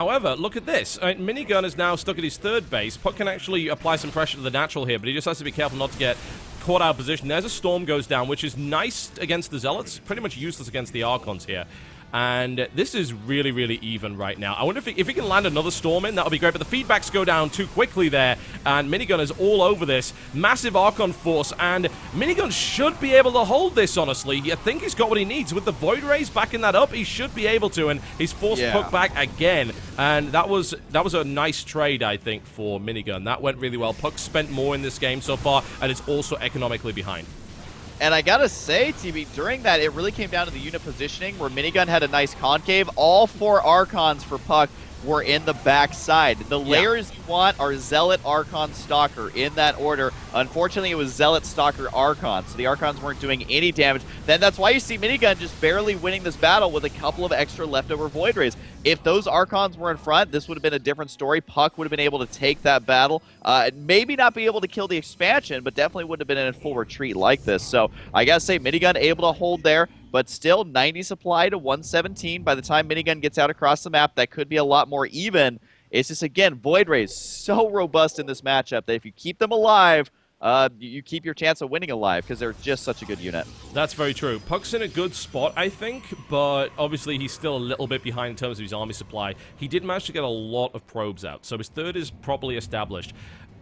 However, look at this. Minigun is now stuck at his third base. Puck can actually apply some pressure to the natural here, but he just has to be careful not to get caught out of position. There's a Storm goes down, which is nice against the Zealots. Pretty much useless against the Archons here. And this is really, really even right now. I wonder if he can land another Storm in. That would be great. But the feedbacks go down too quickly there. And Minigun is all over this. Massive Archon force. And Minigun should be able to hold this, honestly. I think he's got what he needs. With the Void Rays backing that up, he should be able to. And he's forced Puck back again. And that was a nice trade, I think, for Minigun. That went really well. Puck spent more in this game so far. And it's also economically behind. And I gotta say, TB, during that, it really came down to the unit positioning where Minigun had a nice concave. All 4 Archons for Puck were in the backside. The layers you want are Zealot, Archon, Stalker in that order. Unfortunately, it was Zealot, Stalker, Archon, so the Archons weren't doing any damage. Then that's why you see Minigun just barely winning this battle with a couple of extra leftover Void Rays. If those Archons were in front, this would have been a different story. Puck would have been able to take that battle. Maybe not be able to kill the expansion, but definitely would have been in a full retreat like this. So I gotta say, Minigun able to hold there, but still 90 supply to 117. By the time Minigun gets out across the map, that could be a lot more even. It's just, again, Void Rays so robust in this matchup that if you keep them alive, you keep your chance of winning alive because they're just such a good unit. That's very true. Puck's in a good spot, I think, but obviously he's still a little bit behind in terms of his army supply. He did manage to get a lot of probes out, so his third is properly established.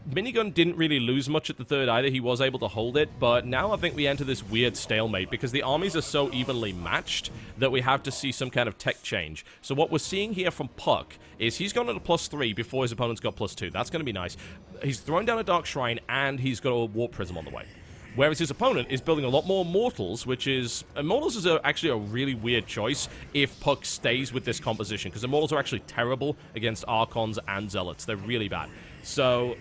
Minigun didn't really lose much at the third either. He was able to hold it, but now I think we enter this weird stalemate because the armies are so evenly matched that we have to see some kind of tech change. So what we're seeing here from Puck is he's gone at a +3 before his opponent's got +2. That's going to be nice. He's throwing down a Dark Shrine, and he's got a Warp Prism on the way. Whereas his opponent is building a lot more Mortals, which is... Immortals is actually a really weird choice if Puck stays with this composition, because Immortals are actually terrible against Archons and Zealots. They're really bad. So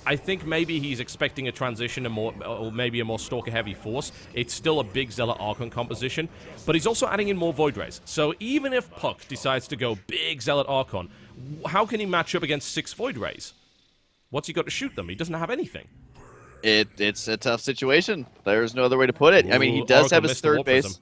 I think maybe he's expecting a transition or maybe a more Stalker-heavy force. It's still a big Zealot Archon composition, but he's also adding in more Void Rays. So even if Puck decides to go big Zealot Archon, how can he match up against 6 Void Rays? What's he got to shoot them? He doesn't have anything. It's a tough situation. There's no other way to put it. I mean, he does have his third base.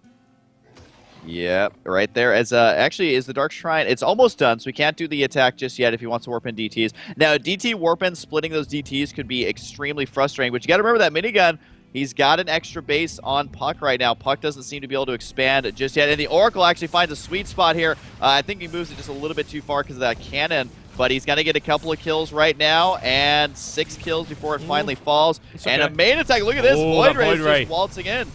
Yeah, right there. As actually, is the Dark Shrine? It's almost done, so we can't do the attack just yet if he wants to warp in DTs. Now, DT warp in, splitting those DTs could be extremely frustrating, but you got to remember that Minigun, he's got an extra base on Puck right now. Puck doesn't seem to be able to expand just yet, and the Oracle actually finds a sweet spot here. I think he moves it just a little bit too far because of that cannon, but he's going to get a couple of kills right now, and 6 kills before it finally falls. Okay. And a main attack. Look at this. Void Ray is just waltzing in.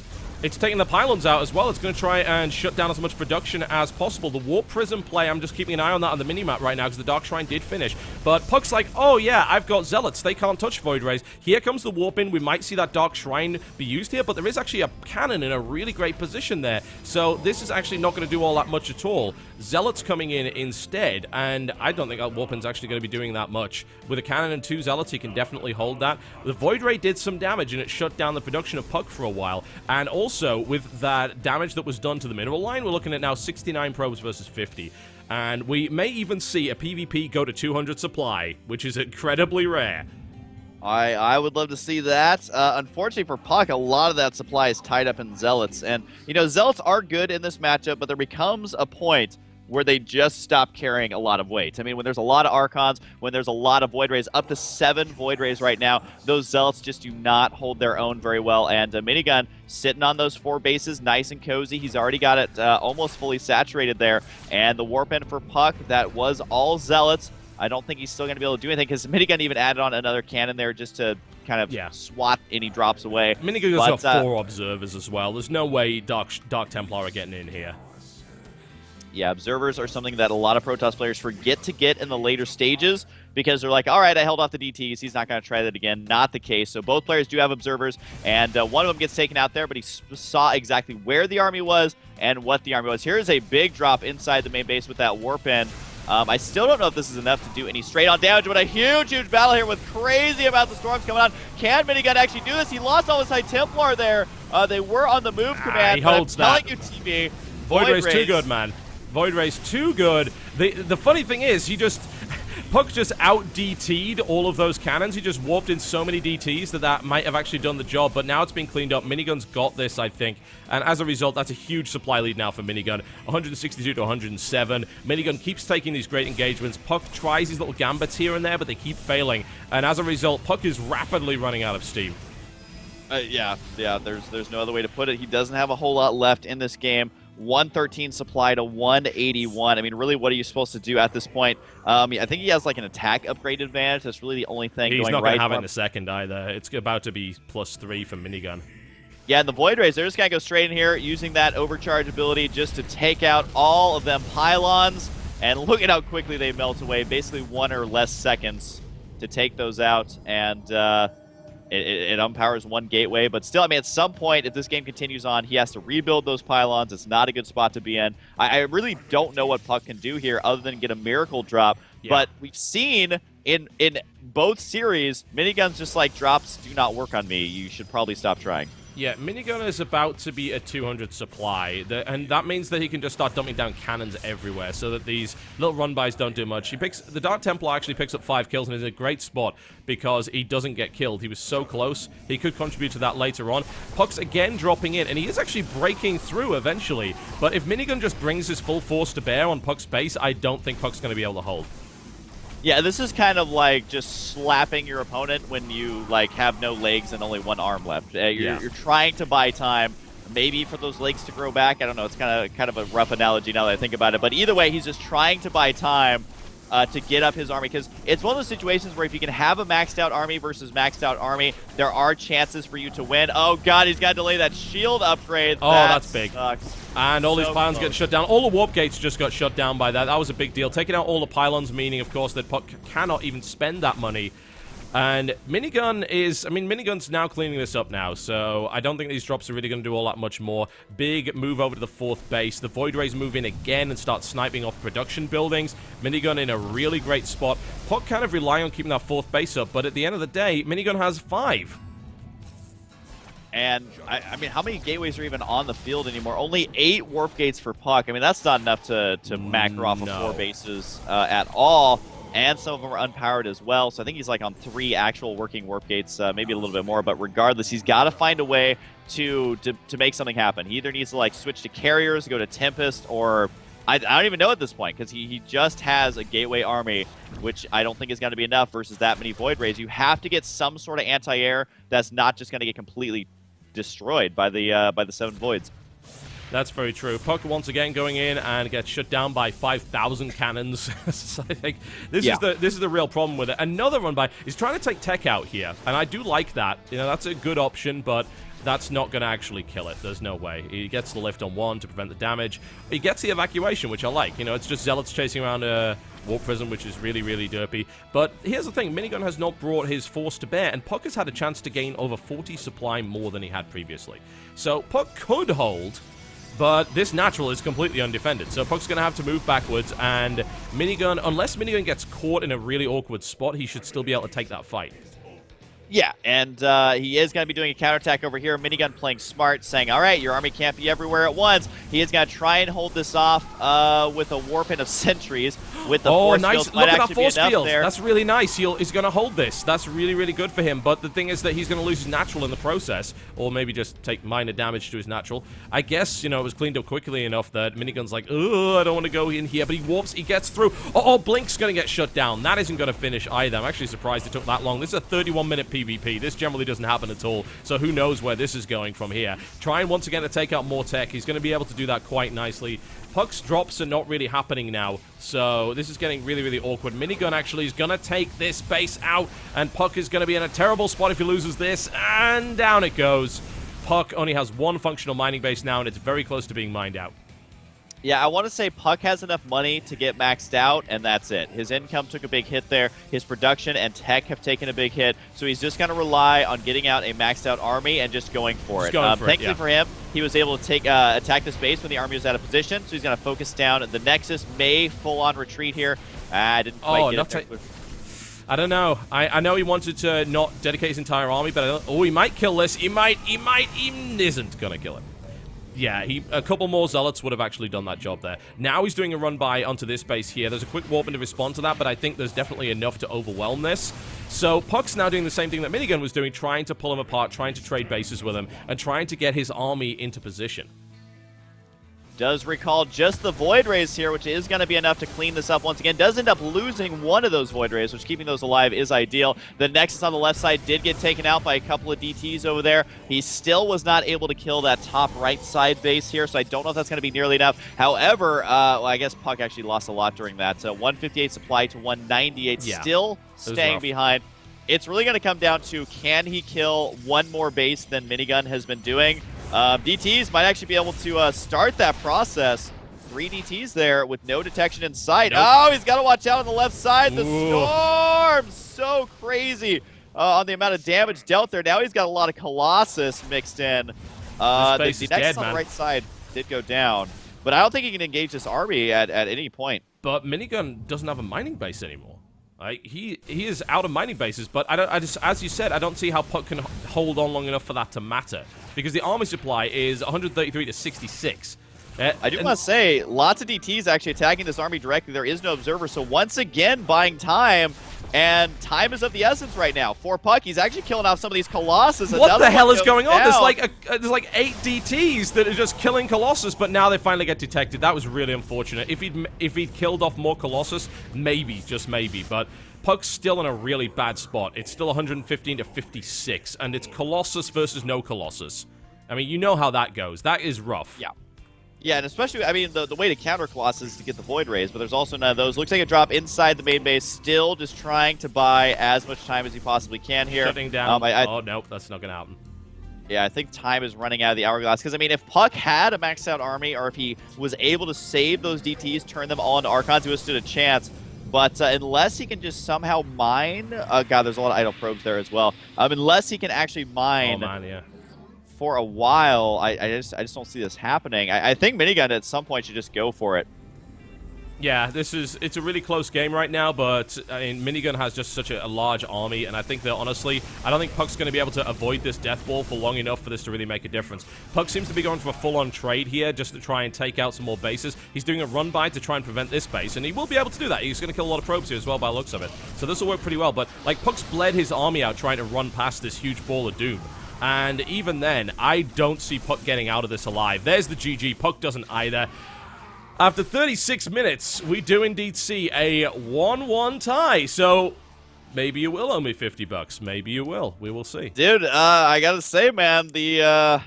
It's taking the pylons out as well. It's going to try and shut down as much production as possible. The Warp Prism play, I'm just keeping an eye on that on the minimap right now because the Dark Shrine did finish. But Puck's like, oh yeah, I've got Zealots. They can't touch Void Rays. Here comes the Warp in. We might see that Dark Shrine be used here, but there is actually a cannon in a really great position there. So this is actually not going to do all that much at all. Zealots coming in instead, and I don't think that Warp In's actually going to be doing that much. With a cannon and 2 Zealots, he can definitely hold that. The Void Ray did some damage, and it shut down the production of Puck for a while. And also, with that damage that was done to the mineral line, we're looking at now 69 probes versus 50. And we may even see a PvP go to 200 supply, which is incredibly rare. I would love to see that. Unfortunately for Puck, a lot of that supply is tied up in Zealots. And, you know, Zealots are good in this matchup, but there becomes a point where they just stop carrying a lot of weight. I mean, when there's a lot of Archons, when there's a lot of Void Rays, up to 7 Void Rays right now, those Zealots just do not hold their own very well. And Minigun sitting on those 4 bases, nice and cozy. He's already got it almost fully saturated there. And the Warp In for Puck, that was all Zealots. I don't think he's still going to be able to do anything because Minigun even added on another cannon there just to kind of swat any drops away. Minigun's got 4 observers as well. There's no way Dark Templar are getting in here. Yeah, observers are something that a lot of Protoss players forget to get in the later stages because they're like, all right, I held off the DTs. He's not going to try that again. Not the case. So both players do have observers, and one of them gets taken out there, but he saw exactly where the army was and what the army was. Here is a big drop inside the main base with that Warp In. I still don't know if this is enough to do any straight-on damage, but a huge, huge battle here with crazy amounts of storms coming on. Can Minigun actually do this? He lost all his High Templar there. They were on the move command, he holds but I'm telling you, TV, Void Ray's too good, man. Void Ray's too good. The funny thing is, Puck just out-DT'd all of those cannons. He just warped in so many DTs that might have actually done the job, but now it's been cleaned up. Minigun's got this, I think, and as a result, that's a huge supply lead now for Minigun. 162 to 107. Minigun keeps taking these great engagements. Puck tries these little gambits here and there, but they keep failing, and as a result, Puck is rapidly running out of steam. Yeah, there's no other way to put it. He doesn't have a whole lot left in this game. 113 supply to 181. I mean, really, what are you supposed to do at this point? I think he has like an attack upgrade advantage. That's really the only thing He's going not right going to have it in a second either. It's about to be +3 for Minigun. Yeah, and the Void Rays, they're just going to go straight in here using that overcharge ability just to take out all of them pylons. And look at how quickly they melt away. Basically 1 or less seconds to take those out. And it unpowers 1 gateway, but still, I mean, at some point, if this game continues on, he has to rebuild those pylons. It's not a good spot to be in. I really don't know what Puck can do here other than get a miracle drop, but we've seen in both series, Minigun's just like, drops do not work on me. You should probably stop trying. Yeah, Minigun is about to be a 200 supply, and that means that he can just start dumping down cannons everywhere so that these little run-bys don't do much. The Dark Templar actually picks up 5 kills and is in a great spot because he doesn't get killed. He was so close. He could contribute to that later on. Puck's again dropping in, and he is actually breaking through eventually, but if Minigun just brings his full force to bear on Puck's base, I don't think Puck's going to be able to hold. Yeah, this is kind of like just slapping your opponent when you like have no legs and only 1 arm left. You're trying to buy time, maybe for those legs to grow back. I don't know. It's kind of a rough analogy now that I think about it. But either way, he's just trying to buy time to get up his army, because it's one of those situations where if you can have a maxed out army versus maxed out army, there are chances for you to win. Oh god, he's got to delay that shield upgrade. Oh, that's big. Sucks. And all these pylons get shut down. All the warp gates just got shut down by that. That was a big deal. Taking out all the pylons, meaning, of course, that Puck cannot even spend that money. And Minigun is, I mean, Minigun's now cleaning this up now, so I don't think these drops are really going to do all that much more. Big move over to the 4th base. The Void Rays move in again and start sniping off production buildings. Minigun in a really great spot. Puck kind of rely on keeping that 4th base up, but at the end of the day, Minigun has 5. And, I mean, how many gateways are even on the field anymore? Only 8 warp gates for Puck. I mean, that's not enough to macro off of 4 bases at all. And some of them are unpowered as well, so I think he's like on 3 actual working warp gates, maybe a little bit more, but regardless, he's got to find a way to make something happen. He either needs to like switch to carriers, go to Tempest, or I don't even know at this point, because he just has a gateway army, which I don't think is going to be enough versus that many Void Rays. You have to get some sort of anti-air that's not just going to get completely destroyed by the 7 Voids. That's very true. Puck once again going in and gets shut down by 5,000 cannons. So I think this is the real problem with it. Another run by, he's trying to take tech out here, and I do like that. You know, that's a good option, but that's not going to actually kill it. There's no way. He gets the lift on 1 to prevent the damage. He gets the evacuation, which I like. You know, it's just Zealots chasing around a Warp Prism, which is really, really derpy. But here's the thing. Minigun has not brought his force to bear, and Puck has had a chance to gain over 40 supply more than he had previously. So Puck could hold, but this natural is completely undefended, so Puck's going to have to move backwards, and Minigun, unless Minigun gets caught in a really awkward spot, he should still be able to take that fight. Yeah, and he is going to be doing a counterattack over here. Minigun playing smart, saying, all right, your army can't be everywhere at once. He is going to try and hold this off with a warp in of sentries. With the force nice. field, Look might at that actually force be enough field. there. That's really nice. He's going to hold this. That's really, really good for him. But the thing is that he's going to lose his natural in the process, or maybe just take minor damage to his natural. I guess, you know, it was cleaned up quickly enough that Minigun's like, oh, I don't want to go in here. But he warps. He gets through. Oh, Blink's going to get shut down. That isn't going to finish either. I'm actually surprised it took that long. This is a 31-minute PvP. This generally doesn't happen at all, so who knows where this is going from here. Trying once again to take out more tech. He's going to be able to do that quite nicely. Puck's drops are not really happening now, so this is getting really, really awkward. Minigun actually is going to take this base out, and Puck is going to be in a terrible spot if he loses this, and down it goes. Puck only has 1 functional mining base now, and it's very close to being mined out. Yeah, I want to say Puck has enough money to get maxed out, and that's it. His income took a big hit there. His production and tech have taken a big hit, so he's just going to rely on getting out a maxed out army and just going for it. Thankfully for him, he was able to attack this base when the army was out of position, so he's going to focus down. The Nexus may full-on retreat here. I didn't quite get it. I don't know. I know he wanted to not dedicate his entire army, but he might kill this. He isn't going to kill it. Yeah, a couple more Zealots would have actually done that job there. Now he's doing a run by onto this base here. There's a quick warp in to respond to that, but I think there's definitely enough to overwhelm this. So Puck's now doing the same thing that Minigun was doing, trying to pull him apart, trying to trade bases with him, and trying to get his army into position. Does recall just the Void Rays here, which is going to be enough to clean this up once again. Does end up losing one of those Void Rays, which keeping those alive is ideal. The Nexus on the left side did get taken out by a couple of DTs over there. He still was not able to kill that top right side base here, so I don't know if that's going to be nearly enough. However, well, I guess Puck actually lost a lot during that. 158 supply to 198, yeah, still staying behind. It's really going to come down to, can he kill one more base than Minigun has been doing? DTs might actually be able to start that process. 3 DTs there with no detection in sight. Nope. Oh, he's got to watch out on the left side. The Ooh. storm, so crazy on the amount of damage dealt there. Now he's got a lot of Colossus mixed in. The Nexus dead, on the right side did go down, but I don't think he can engage this army at any point. But Minigun doesn't have a mining base anymore. He is out of mining bases, but I just, as you said, I don't see how Puck can hold on long enough for that to matter, because the army supply is 133 to 66. I do want to say, lots of DTs actually attacking this army directly. There is no observer, so once again, buying time, and time is of the essence right now. For Puck, he's actually killing off some of these Colossus. What the hell is going on? There's like 8 DTs that are just killing Colossus, but now they finally get detected. That was really unfortunate. If he'd killed off more Colossus, maybe, just maybe, but Puck's still in a really bad spot. It's still 115 to 56, and it's Colossus versus no Colossus. I mean, you know how that goes. That is rough. Yeah. Yeah, and especially, I mean, the way to counter Colossus is to get the Void Rays, but there's also none of those. Looks like a drop inside the main base, still just trying to buy as much time as he possibly can here. Shutting down. Oh, no, that's not going to happen. Yeah, I think time is running out of the hourglass, because, I mean, if Puck had a maxed out army, or if he was able to save those DTs, turn them all into Archons, he would have stood a chance. But unless he can just somehow mine... God, there's a lot of idle probes there as well. Unless he can actually mine... Oh, man, yeah. For a while, I just don't see this happening. I think Minigun at some point should just go for it. Yeah, it's a really close game right now, but I mean, Minigun has just such a large army, and I think that honestly, I don't think Puck's going to be able to avoid this death ball for long enough for this to really make a difference. Puck seems to be going for a full-on trade here just to try and take out some more bases. He's doing a run-by to try and prevent this base, and he will be able to do that. He's going to kill a lot of probes here as well by the looks of it. So this will work pretty well, but like Puck's bled his army out trying to run past this huge ball of doom. And even then, I don't see Puck getting out of this alive. There's the GG. Puck doesn't either. After 36 minutes, we do indeed see a 1-1 tie. So maybe you will owe me $50. Maybe you will. We will see. Dude, I gotta say, man, the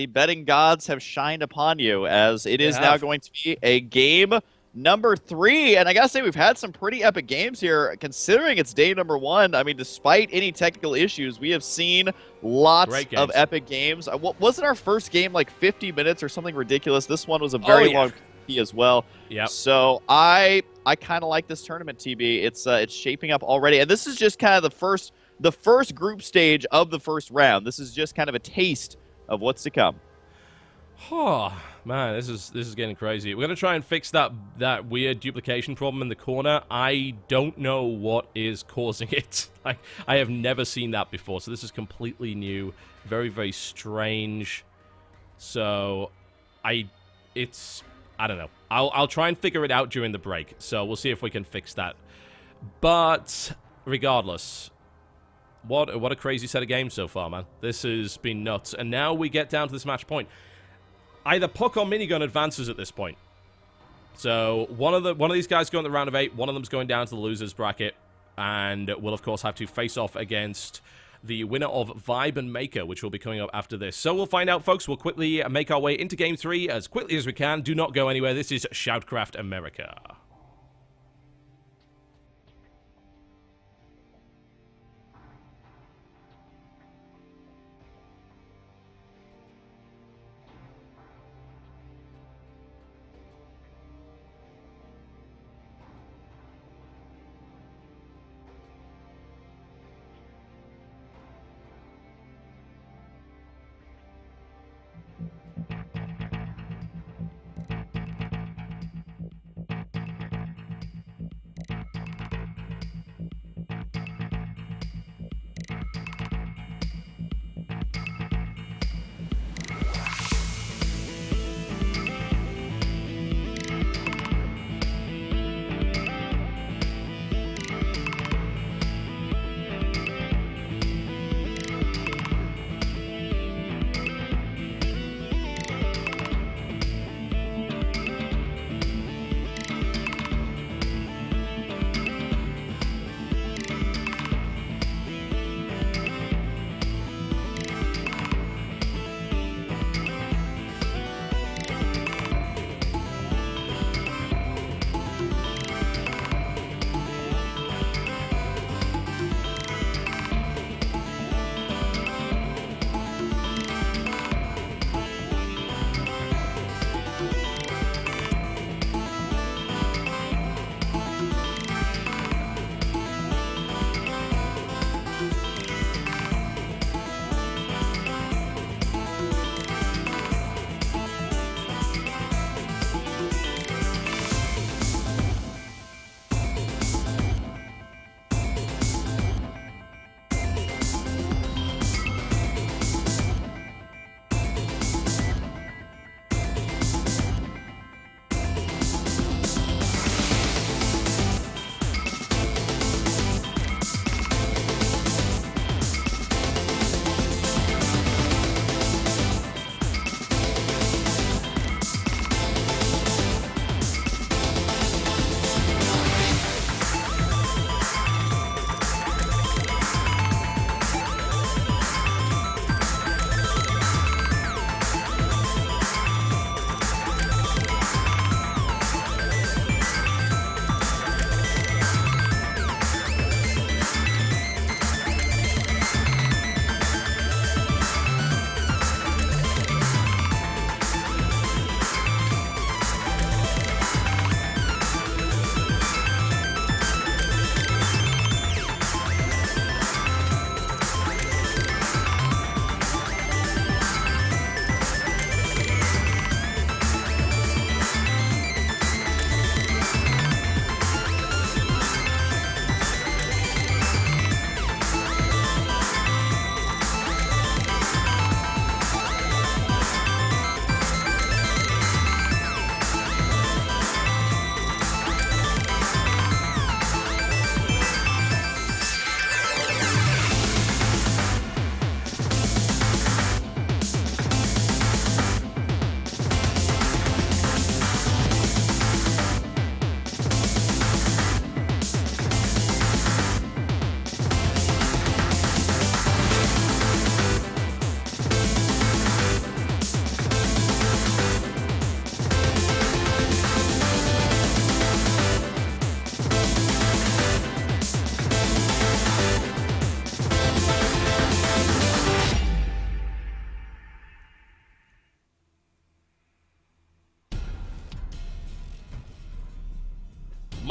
betting gods have shined upon you, as it is now going to be a game number 3, and I gotta say, we've had some pretty epic games here, considering it's day number 1. I mean, despite any technical issues, we have seen lots of epic games. Wasn't our first game like 50 minutes or something ridiculous? This one was a very long PP as well. Yep. So I kind of like this tournament, TB. It's shaping up already, and this is just kind of the first group stage of the first round. This is just kind of a taste of what's to come. Oh, man, this is getting crazy. We're going to try and fix that weird duplication problem in the corner. I don't know what is causing it. I have never seen that before, so this is completely new. Very, very strange. So, I don't know. I'll try and figure it out during the break, so we'll see if we can fix that. But, regardless... What a crazy set of games so far, man. This has been nuts. And now we get down to this match point. Either Puck or Minigun advances at this point. So one of these guys going to the round of 8, one of them's going down to the losers bracket, and we'll of course have to face off against the winner of Vibe and Maker, which will be coming up after this. So we'll find out, folks. We'll quickly make our way into Game 3 as quickly as we can. Do not go anywhere. This is SHOUTcraft America.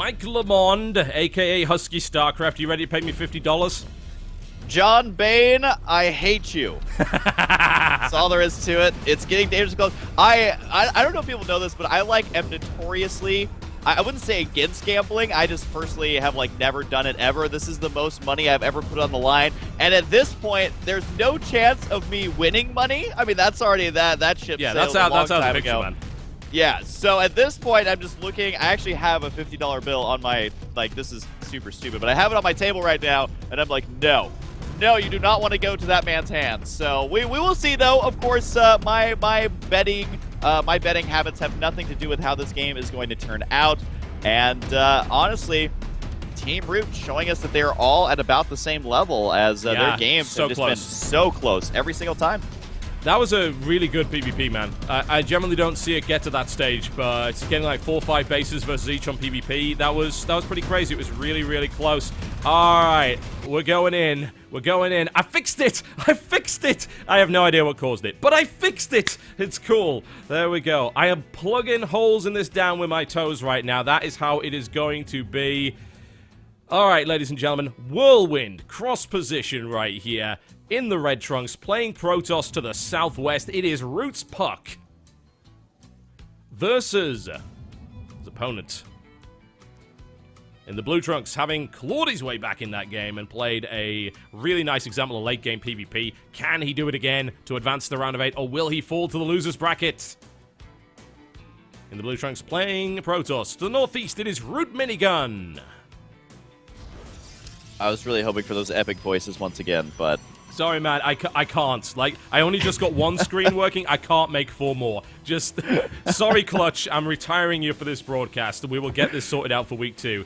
Mike Lamond, a.k.a. Husky StarCraft. You ready to pay me $50? John Bain, I hate you. That's all there is to it. It's getting dangerously close. I don't know if people know this, but I am notoriously, I wouldn't say against gambling. I just personally have never done it ever. This is the most money I've ever put on the line. And at this point, there's no chance of me winning money. I mean, that's already that ship sailed that's a long out time the picture, ago. man. Yeah, so at this point, I'm just looking. I actually have a $50 bill on my, this is super stupid, but I have it on my table right now, and I'm like, no. No, you do not want to go to that man's hands. So we will see, though. Of course, my betting habits have nothing to do with how this game is going to turn out. And honestly, Team Root showing us that they're all at about the same level as their games have just been so close every single time. That was a really good PvP, man. I generally don't see it get to that stage, but getting 4 or 5 bases versus each on PvP, that was pretty crazy. It was really, really close. All right, we're going in. We're going in. I fixed it! I fixed it! I have no idea what caused it, but I fixed it! It's cool. There we go. I am plugging holes in this down with my toes right now. That is how it is going to be. All right, ladies and gentlemen, Whirlwind, cross position right here. In the red trunks, playing Protoss to the southwest, it is Roots Puck versus his opponent. In the blue trunks, having clawed his way back in that game and played a really nice example of late game PvP. Can he do it again to advance to the round of 8, or will he fall to the loser's bracket? In the blue trunks, playing Protoss to the northeast, it is Root Minigun. I was really hoping for those epic voices once again, but... Sorry, man, I can't. I only just got one screen working. I can't make 4 more. Just, sorry, Clutch. I'm retiring you for this broadcast, and we will get this sorted out for week 2.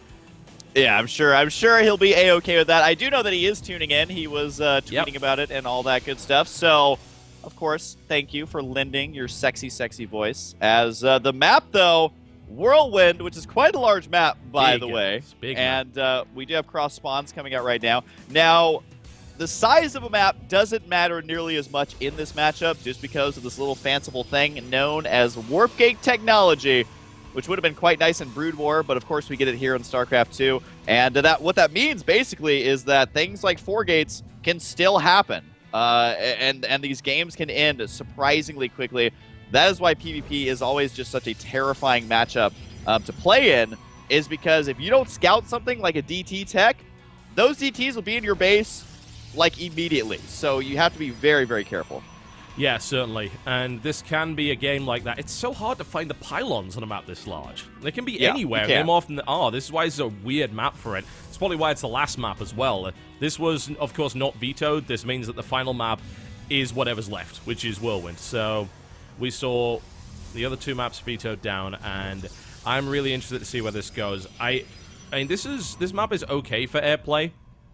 Yeah, I'm sure he'll be A-okay with that. I do know that he is tuning in. He was tweeting about it and all that good stuff. So, of course, thank you for lending your sexy, sexy voice. As the map, though, Whirlwind, which is quite a large map, by the way. It's big, and we do have cross spawns coming out right now. Now, the size of a map doesn't matter nearly as much in this matchup just because of this little fanciful thing known as Warp Gate technology, which would have been quite nice in Brood War, but of course we get it here in StarCraft 2. And what that means basically is that things like 4 gates can still happen, and these games can end surprisingly quickly. That is why PvP is always just such a terrifying matchup to play in, is because if you don't scout something like a DT tech, those DTs will be in your base immediately. So you have to be very, very careful. Yeah, certainly. And this can be a game like that. It's so hard to find the pylons on a map this large. They can be anywhere. They often are. This is why it's a weird map for it. It's probably why it's the last map as well. This was, of course, not vetoed. This means that the final map is whatever's left, which is Whirlwind. So we saw the other 2 maps vetoed down, and I'm really interested to see where this goes. I mean, this map is okay for airplay,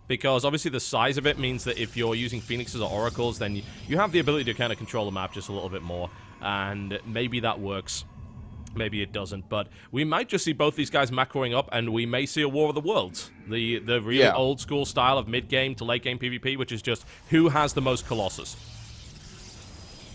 because obviously the size of it means that if you're using Phoenixes or Oracles, then you have the ability to kind of control the map just a little bit more. And maybe that works. Maybe it doesn't. But we might just see both these guys macroing up, and we may see a War of the Worlds. The real old school style of mid-game to late-game PvP, which is just who has the most Colossus.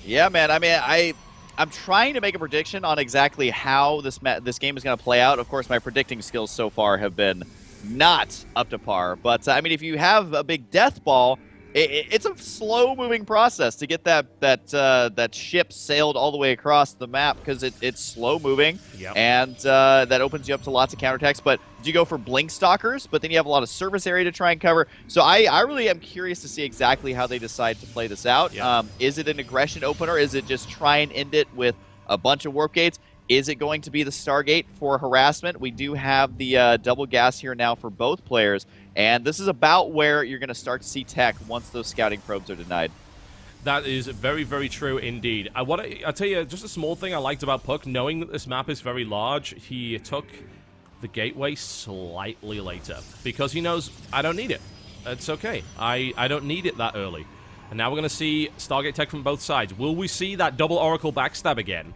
Yeah, man. I mean, I'm trying to make a prediction on exactly how this game is going to play out. Of course, my predicting skills so far have been not up to par, but I mean, if you have a big death ball, it's a slow-moving process to get that ship sailed all the way across the map, because it's slow-moving, and that opens you up to lots of counterattacks. But do you go for blink stalkers? But then you have a lot of surface area to try and cover. So I really am curious to see exactly how they decide to play this out. Is it an aggression opener? Is it just try and end it with a bunch of warp gates? Is it going to be the Stargate for harassment? We do have the double gas here now for both players, and this is about where you're going to start to see tech once those scouting probes are denied. That is very, very true indeed. I'll tell you, just a small thing I liked about Puck, knowing that this map is very large, he took the gateway slightly later, because he knows, I don't need it. It's okay. I don't need it that early. And now we're going to see Stargate tech from both sides. Will we see that double Oracle backstab again,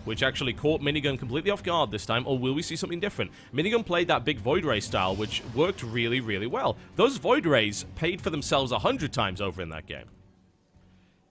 which actually caught Minigun completely off guard this time, or will we see something different? Minigun played that big Void Ray style, which worked really, really well. Those Void Rays paid for themselves 100 times over in that game.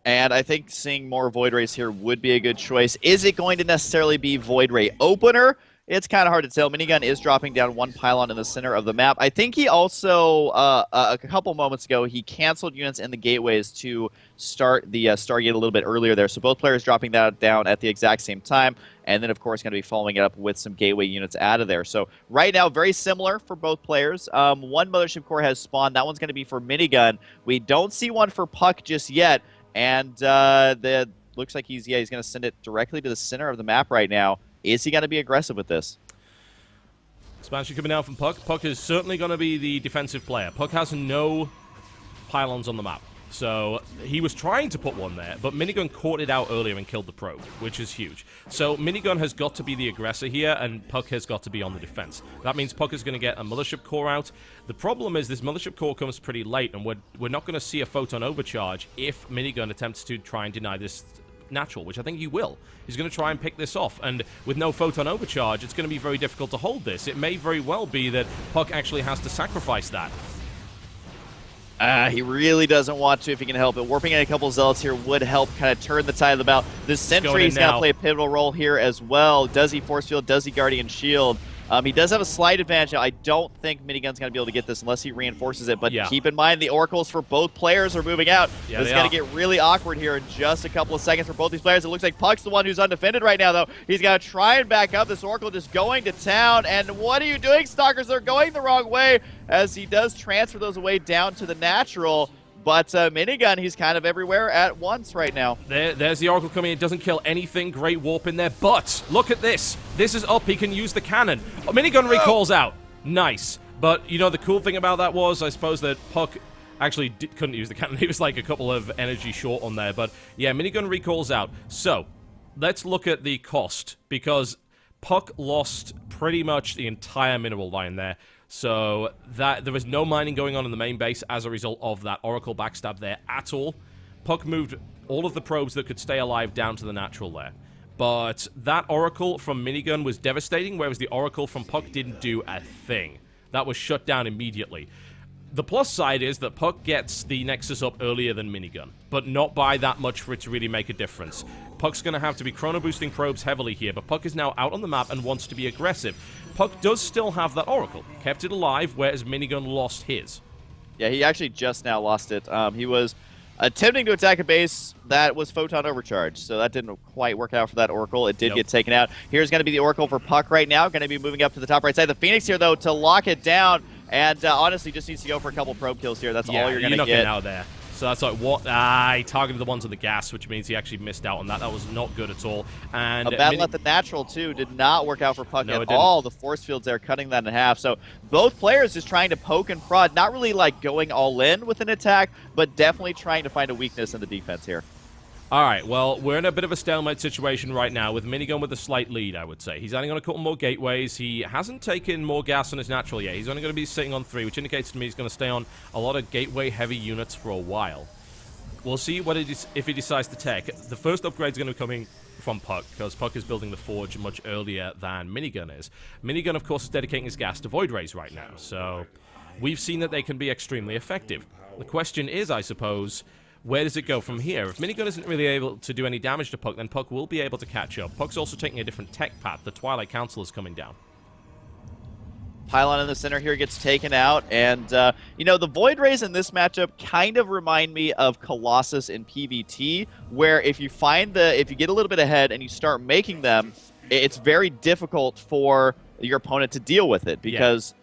And I think seeing more Void Rays here would be a good choice. Is it going to necessarily be Void Ray opener? It's kind of hard to tell. Minigun is dropping down one pylon in the center of the map. I think he also, a couple moments ago, he canceled units in the gateways to start the Stargate a little bit earlier there. So both players dropping that down at the exact same time. And then, of course, going to be following it up with some gateway units out of there. So right now, very similar for both players. One Mothership Core has spawned. That one's going to be for Minigun. We don't see one for Puck just yet. And looks like he's going to send it directly to the center of the map right now. Is he going to be aggressive with this? Expansion coming out from Puck. Puck is certainly going to be the defensive player. Puck has no pylons on the map. So he was trying to put one there, but Minigun caught it out earlier and killed the probe, which is huge. So Minigun has got to be the aggressor here, and Puck has got to be on the defense. That means Puck is going to get a Mothership Core out. The problem is this Mothership Core comes pretty late, and we're not going to see a Photon Overcharge if Minigun attempts to try and deny this natural, which I think he will. He's going to try and pick this off, and with no Photon Overcharge, it's going to be very difficult to hold this. It may very well be that Puck actually has to sacrifice that. He really doesn't want to if he can help it. Warping in a couple Zealots here would help kind of turn the tide of the battle. The Sentry is going to play a pivotal role here as well. Does he Force Field? Does he Guardian Shield? He does have a slight advantage now. I don't think Minigun's going to be able to get this unless he reinforces it, but keep in mind the Oracles for both players are moving out. It's going to get really awkward here in just a couple of seconds for both these players. It looks like Puck's the one who's undefended right now, though. He's got to try and back up. This Oracle just going to town, and what are you doing, Stalkers? They're going the wrong way as he does transfer those away down to the natural. But Minigun, he's kind of everywhere at once right now. There's the Oracle coming in. It doesn't kill anything. Great warp in there. But look at this. This is up. He can use the cannon. Oh, Minigun recalls out. Nice. But, you know, the cool thing about that was, I suppose, that Puck actually couldn't use the cannon. He was like a couple of energy short on there. But, yeah, Minigun recalls out. So, let's look at the cost. Because Puck lost pretty much the entire mineral line there. So there was no mining going on in the main base as a result of that Oracle backstab there at all. Puck moved all of the probes that could stay alive down to the natural there. But that Oracle from Minigun was devastating, whereas the Oracle from Puck didn't do a thing. That was shut down immediately. The plus side is that Puck gets the Nexus up earlier than Minigun, but not by that much for it to really make a difference. Puck's going to have to be chrono-boosting probes heavily here, but Puck is now out on the map and wants to be aggressive. Puck does still have that Oracle, kept it alive, whereas Minigun lost his. Yeah, he actually just now lost it. He was attempting to attack a base that was Photon Overcharged, so that didn't quite work out for that Oracle. It did get taken out. Here's going to be the Oracle for Puck right now, going to be moving up to the top right side. The Phoenix here, though, to lock it down. And honestly, just needs to go for a couple probe kills here. That's all you're going to get. You're not getting out there. So that's like, what? He targeted the ones on the gas, which means he actually missed out on that. That was not good at all. And a battle at the natural, too, did not work out for Puck at all. The force fields there, cutting that in half. So both players just trying to poke and prod, not really like going all in with an attack, but definitely trying to find a weakness in the defense here. All right, well, we're in a bit of a stalemate situation right now with Minigun with a slight lead, I would say. He's only going to couple more gateways. He hasn't taken more gas on his natural yet. He's only going to be sitting on 3, which indicates to me he's going to stay on a lot of gateway-heavy units for a while. We'll see what it is if he decides to take. The first upgrade is going to be coming from Puck, because Puck is building the Forge much earlier than Minigun is. Minigun, of course, is dedicating his gas to Void Rays right now, so we've seen that they can be extremely effective. The question is, I suppose, where does it go from here? If Minigun isn't really able to do any damage to Puck, then Puck will be able to catch up. Puck's also taking a different tech path. The Twilight Council is coming down. Pylon in the center here gets taken out, and you know, the Void Rays in this matchup kind of remind me of Colossus in PvT, where if you get a little bit ahead and you start making them, it's very difficult for your opponent to deal with it, because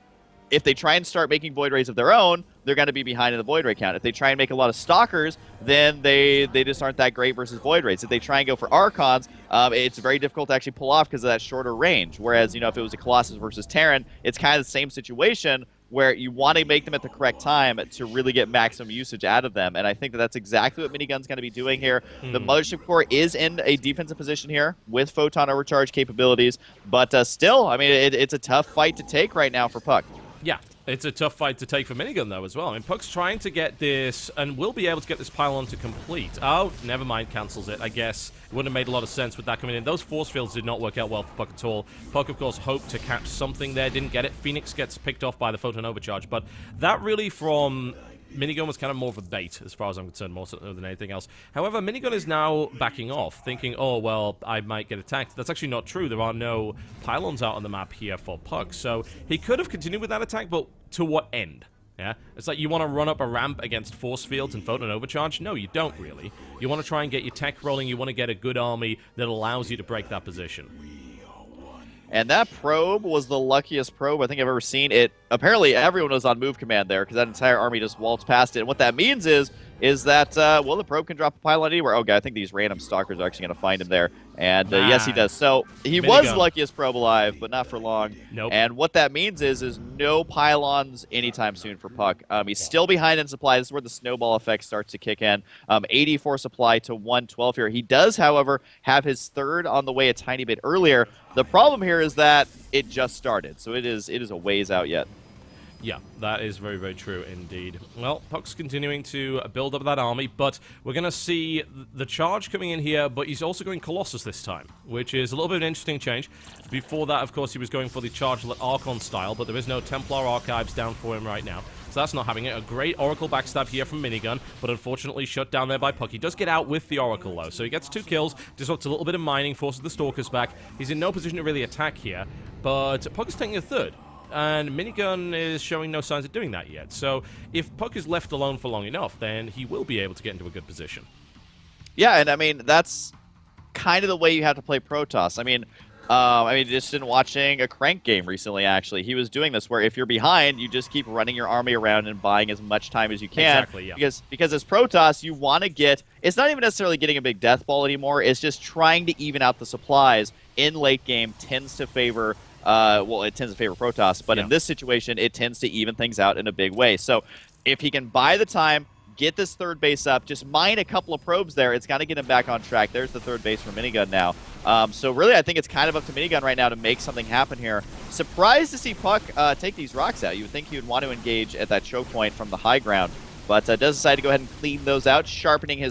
if they try and start making Void Rays of their own, they're going to be behind in the Void Ray count. If they try and make a lot of Stalkers, then they just aren't that great versus Void Rays. If they try and go for Archons, it's very difficult to actually pull off because of that shorter range. Whereas, you know, if it was a Colossus versus Terran, it's kind of the same situation where you want to make them at the correct time to really get maximum usage out of them. And I think that that's exactly what Minigun's going to be doing here. The Mothership Core is in a defensive position here with Photon Overcharge capabilities. But still, I mean, it's a tough fight to take right now for Puck. Yeah, it's a tough fight to take for Minigun, though, as well. I mean, Puck's trying to get this, and will be able to get this pylon to complete. Oh, never mind, cancels it, I guess. It wouldn't have made a lot of sense with that coming in. Those force fields did not work out well for Puck at all. Puck, of course, hoped to catch something there, didn't get it. Phoenix gets picked off by the Photon Overcharge, but that really, from Minigun was kind of more of a bait, as far as I'm concerned, more so than anything else. However, Minigun is now backing off, thinking, oh, well, I might get attacked. That's actually not true. There are no pylons out on the map here for Puck, so he could have continued with that attack, but to what end? Yeah? It's like you want to run up a ramp against force fields and photon overcharge? No, you don't really. You want to try and get your tech rolling. You want to get a good army that allows you to break that position. And that probe was the luckiest probe I think I've ever seen. It apparently everyone was on move command there because that entire army just waltzed past it. And what that means is that well, the probe can drop a pylon anywhere. Okay, I think these random stalkers are actually going to find him there. And yes, he does. So he was the luckiest probe alive, but not for long. Nope. And what that means is no pylons anytime soon for Puck. He's still behind in supply. This is where the snowball effect starts to kick in. 84 supply to 112 here. He does, however, have his third on the way a tiny bit earlier. The problem here is that it just started, so it is a ways out yet. Yeah, that is very, very true indeed. Well, Puck's continuing to build up that army, but we're going to see the charge coming in here, but he's also going Colossus this time, which is a little bit of an interesting change. Before that, of course, he was going for the Chargelet Archon style, but there is no Templar Archives down for him right now. So that's not having it. A great Oracle backstab here from Minigun, but unfortunately shut down there by Puck. He does get out with the Oracle, though, so he gets 2 kills, disrupts a little bit of mining, forces the Stalkers back. He's in no position to really attack here, but Puck is taking a third. And Minigun is showing no signs of doing that yet. So if Puck is left alone for long enough, then he will be able to get into a good position. Yeah, and I mean, that's kind of the way you have to play Protoss. I mean, just in watching a Crank game recently, actually, he was doing this where if you're behind, you just keep running your army around and buying as much time as you can. Exactly, yeah. Because as Protoss, you want to get, it's not even necessarily getting a big death ball anymore, it's just trying to even out the supplies in late game tends to favor it tends to favor Protoss, but in this situation, it tends to even things out in a big way. So if he can buy the time, get this third base up, just mine a couple of probes there, it's got to get him back on track. There's the third base for Minigun now. So really, I think it's kind of up to Minigun right now to make something happen here. Surprised to see Puck take these rocks out. You would think he would want to engage at that choke point from the high ground, but does decide to go ahead and clean those out, sharpening his